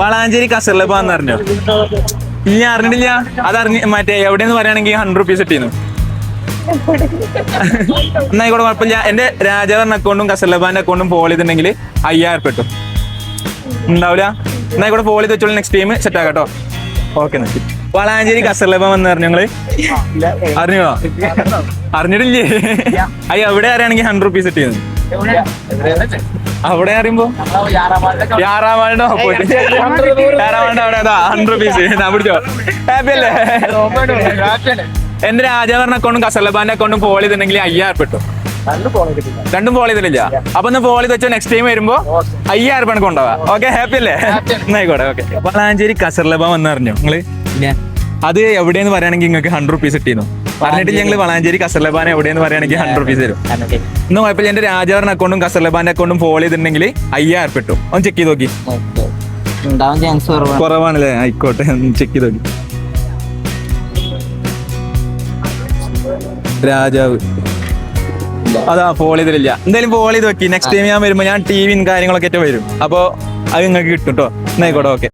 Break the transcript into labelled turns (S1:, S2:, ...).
S1: വളാഞ്ചേരി കസർലബ എന്ന് അറിഞ്ഞോ? ഇല്ല അറിഞ്ഞിട്ടില്ല. അതറിഞ്ഞ് മറ്റേ എവിടെയെന്ന് പറയുകയാണെങ്കിൽ 100 റുപ്പീസ് കിട്ടിയിരുന്നു. എന്നായിക്കോട്ടെ കുഴപ്പമില്ല. എന്റെ രാജാവറിന്റെ അക്കൗണ്ടും കസർലബാന്റെ അക്കൗണ്ടും ഫോളോ ചെയ്തിട്ടുണ്ടെങ്കിൽ 5000 കിട്ടും. ഉണ്ടാവില്ല. എന്നായിക്കോട്ടെ ഫോളോ ചെയ്ത് വെച്ചോളൂ. നെക്സ്റ്റ് ടൈം സെറ്റ് ആക്കാട്ടോ. ഓക്കെ. വളാഞ്ചേരി കസർലബ എന്ന് പറഞ്ഞു ഞങ്ങള് അറിഞ്ഞോ? അറിഞ്ഞിട്ടില്ലേ? അയ്യോ എവിടെ അറിയാണെങ്കിൽ 100 റുപ്പീസ് കിട്ടിയിരുന്നു. അവിടെ അറിയുമ്പോ യാറാമാളുടെ ഓപ്പോസിറ്റ് യാറാമാളുടെ അവിടെ 100 റുപ്പീസ് പിടിച്ചോ. ഹാപ്പി അല്ലേ? എന്റെ രാജാവറിന്റെ അക്കൗണ്ടും കസർലബാന്റെ അക്കൗണ്ടും ഫോളോ ചെയ്തിട്ടുണ്ടെങ്കിൽ 5000 കിട്ടും. രണ്ടും ഫോളോ ചെയ്തിട്ടില്ല. അപ്പൊ ഒന്ന് ഫോളോ ചെയ്ത് വെച്ചോ. നെക്സ്റ്റ് ടൈം വരുമ്പോ 5000 കണക്ക് കൊണ്ടുപോവാ. ഓക്കെ ഹാപ്പി അല്ലേ? എന്നായിക്കോട്ടെ. ഓക്കെ. വളാഞ്ചേരി കസർലബ വന്ന് അറിഞ്ഞോ നിങ്ങള്? അത് എവിടെയെന്ന് പറയുകയാണെങ്കിൽ നിങ്ങൾക്ക് 100 റുപ്പീസ് കിട്ടിയിരുന്നു. പറഞ്ഞിട്ട് ഞങ്ങൾ വളാഞ്ചേരി കസർലബാൻ എവിടെയെന്ന് പറയുകയാണെങ്കിൽ 100 റുപ്പീസ് തരും. ഇന്ന് കുഴപ്പമില്ല. എന്റെ രാജാവറിന്റെ അക്കൗണ്ടും കസർലബാന്റെ അക്കൗണ്ടും ഫോളോ ചെയ്തിട്ടുണ്ടെങ്കിൽ 5000 കിട്ടും. ഒന്ന് ചെക്ക് ചെയ്ത് നോക്കി. കുറവാണല്ലേ? ആയിക്കോട്ടെ. ചെക്ക് ചെയ്ത് നോക്കി. രാജാവ് അതാ ഫോളോ ചെയ്തിട്ടില്ല. എന്തായാലും ഫോളോ ചെയ്ത് വെക്കി. നെക്സ്റ്റ് ടൈം ഞാൻ വരുമ്പോ ഞാൻ ടിവിയും കാര്യങ്ങളൊക്കെ വരും. അപ്പൊ അത് നിങ്ങൾക്ക് കിട്ടും കേട്ടോ. എന്നായിക്കോട്ടെ. ഓക്കെ.